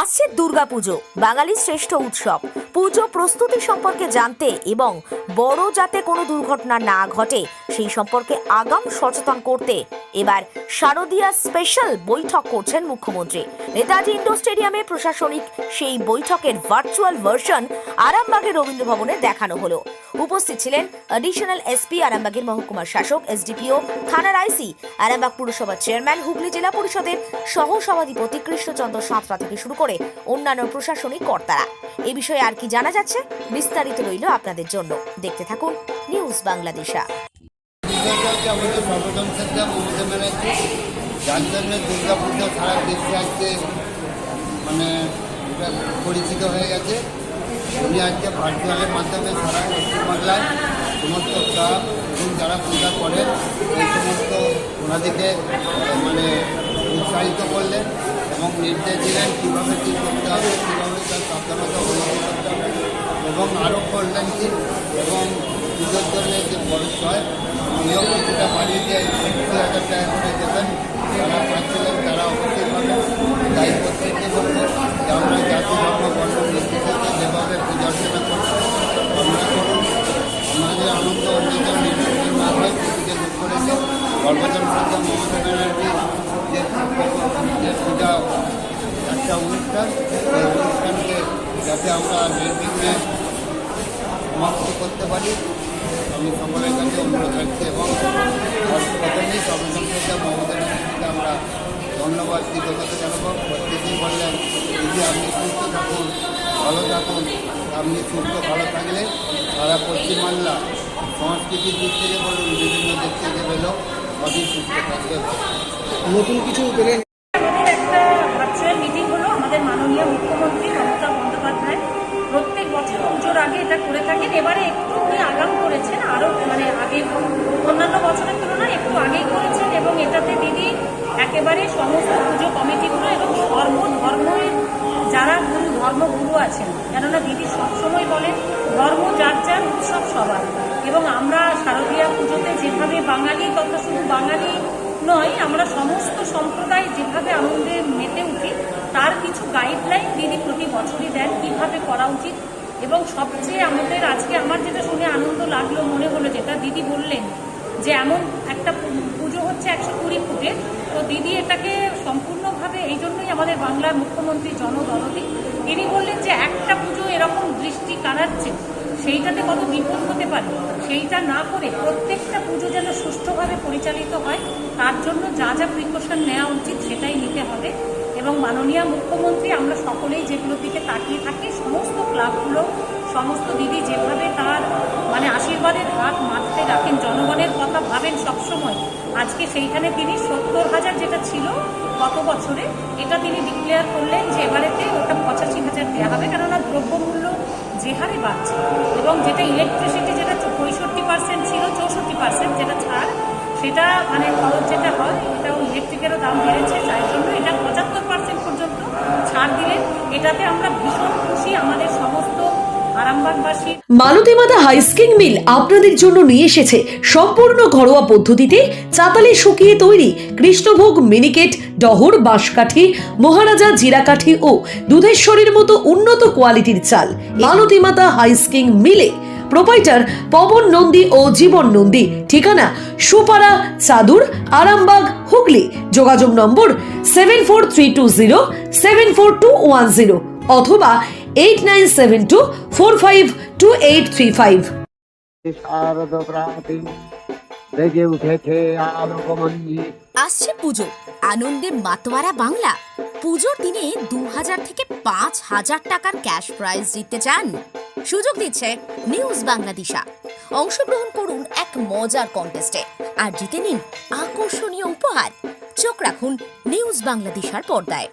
আসছে দুর্গাপুজো, বাঙালির শ্রেষ্ঠ উৎসব। পুজো প্রস্তুতি সম্পর্কে জানতে এবং বড় যাতে কোনো দুর্ঘটনা না ঘটে সেই সম্পর্কে আগাম সচেতন করতে এবার শারদীয়া স্পেশাল বৈঠক করছেন মুখ্যমন্ত্রী। নেতাজি ইন্ডোর স্টেডিয়ামে প্রশাসনিক সেই বৈঠকের ভার্চুয়াল ভার্সন আরামবাগের রবীন্দ্র ভবনে দেখানো হলো। উপস্থিত ছিলেন অ্যাডিশনাল এসপি আরামবাগের মহকুমার শাসক, এসডিপিও, থানার আইসি, আরামবাগ পুরসভার চেয়ারম্যান, হুগলি জেলা পরিষদের সহ সভাধিপতি কৃষ্ণচন্দ্র সাঁতরা থেকে শুরু করে অন্যান্য প্রশাসনিক কর্তারা। এ বিষয়ে আর কি জানা যাচ্ছে, বিস্তারিত রইল আপনাদের জন্য। দেখতে থাকুন নিউজ বাংলাদেশা। দুর্গাপুজো সারা দেশে আজকে পরিচিত হয়ে গেছে। উনি আজকে ভার্চুয়ালের মাধ্যমে সারা পশ্চিমবাংলায় সমস্ত স্টাফ এবং যারা পূজা করেন এই সমস্ত ওনাদেরকে উৎসাহিত করলেন এবং নির্দেশ দিলেন কীভাবে কী করতে হবে, কীভাবে তার সাবধানতা অবলম্বন করতে হবে এবং আরও করলেন কি এবং পুজোর জন্য যে খরচ হয় নিয়োগ কিছুটা বাড়িয়ে দিয়ে 60,000 টাকা করে দেবেন। যারা পাচ্ছিলেন তারা অবশ্যই পাবেন। তাই প্রত্যেককে বলবো যে আমরা জাতি ধর্ম বর্ণ নির্বিশেষে যেভাবে পূজা অর্চনা করবো আমরা করুন। আমাদের আনন্দ অন্যজন নির্বাচন না হয় পৃথিবীকে দুঃখ করেছে সর্বজন সরকার মমতা ব্যানার্জি যে পূজা একটা অনুষ্ঠান, সেই অনুষ্ঠানকে যাতে আমরা নির্বিঘ্নে সমাপ্ত করতে পারি আমি সকলের কাছে অনুরোধ রাখছি এবং প্রথমেই সর্বসংখ্যা মমতা ব্যানার্জিকে আমরা ধন্যবাদ কৃতজ্ঞতা জানাবো। প্রত্যেকেই বললেন যদি আপনি সুস্থ থাকুন, ভালো থাকুন, আপনি সুস্থ ভালো থাকলে সারা পশ্চিমবাংলা সংস্কৃতির দিক থেকে বলুন বিভিন্ন দিক থেকে বেরো সবই সুস্থ থাকবে। নতুন কিছু পেলেন? একটা ভার্চুয়াল মিটিং হলো আমাদের মাননীয় মুখ্যমন্ত্রী মমতা বন্দ্যোপাধ্যায় প্রত্যেক বছর পুজোর আগে এটা করে থাকেন। এবারে একটু উনি আগাম করেছেন, আরও আগে অন্যান্য বছরের তুলনায় একটু আগেই করেছেন এবং এটাতে দিদি একেবারে সমস্ত পুজো কমিটিগুলো এবং সর্বধর্মের যারা ধর্মগুরু আছেন, কেননা দিদি সবসময় বলেন ধর্ম যার যার, উৎসব সবার। এবং আমরা শারদীয়া পুজোতে যেভাবে বাঙালি তথা শুধু বাঙালি নয়, আমরা সমস্ত সম্প্রদায় যেভাবে আনন্দে মেতে উঠি তার কিছু গাইডলাইন দিদি প্রতি বছরই দেন কীভাবে করা উচিত। এবং সবচেয়ে আমাদের আজকে আমার যেটা শুনে আনন্দ লাগলো, মনে হলো যেটা দিদি বললেন যে এমন একটা পুজো হচ্ছে 120 ফুটের, তো দিদি এটাকে সম্পূর্ণভাবে এই জন্যই আমাদের বাংলার মুখ্যমন্ত্রী জনদরদি, তিনি বললেন যে একটা পুজো এরকম দৃষ্টি কাড়াচ্ছে সেইটাতে কত বিপদ হতে পারে, সেইটা না করে প্রত্যেকটা পুজো যেন সুষ্ঠুভাবে পরিচালিত হয় তার জন্য যা যা প্রিকশন নেওয়া উচিত সেটাই নিতে হবে। এবং মাননীয় মুখ্যমন্ত্রী আমরা সকলেই যেগুলোর দিকে তাকিয়ে থাকি, সমস্ত ক্লাবগুলো সমস্ত দিদি যেভাবে তার আশীর্বাদের হাত মাথাতে রাখেন, জনগণের কথা ভাবেন সবসময়, আজকে সেইখানে তিনি 70,000 যেটা ছিল গত বছরে এটা তিনি ডিক্লেয়ার করলেন যে এবারেতে ওটা 85,000 দেওয়া হবে, কেননা দ্রব্যমূল্য যে হারে বাড়ছে এবং যেটা ইলেকট্রিসিটি যেটা 65% ছিল 64% যেটা ছাড়, সেটা খরচ যেটা হয় এটাও ইলেকট্রিকেরও দাম বেড়েছে, যার জন্য এটা 75% পর্যন্ত ছাড় দিলেন। এটাতে আমরা ভীষণ খুশি আমাদের সমস্ত আরামবাগবাসী। মালতী মাতা হাইস্কিং মিল আপনাদের জন্য নিয়ে এসেছে সম্পূর্ণ ঘরোয়া পদ্ধতিতে চাতালে শুকিয়ে তৈরি কৃষ্ণভোগ মিনিকেট, ডহর, বাঁশকাঠি, মহারাজা জিরাকাঠি ও দুধেশ্বরীর মতো উন্নত কোয়ালিটির চাল। মালতী মাতা হাইস্কিং মিলে প্রোপাইটার পবন নন্দী ও জীবন নন্দী। ঠিকানা সুপারা, চাদুর, আরামবাগ, হুগলি। যোগাযোগ নম্বর 7432074210 অথবা 8972452835। আসছে পুজো, আনন্দে মাতোয়ারা বাংলা। পুজোর দিনে 2,000 থেকে 5,000 টাকার ক্যাশ প্রাইজ জিততে চান? সুযোগ দিচ্ছে নিউজ বাংলাদেশা। অংশগ্রহণ করুন এক মজার কন্টেস্টে আর জিতে নিন আকর্ষণীয় উপহার। চোখ রাখুন নিউজ বাংলাদেশার পর্দায়।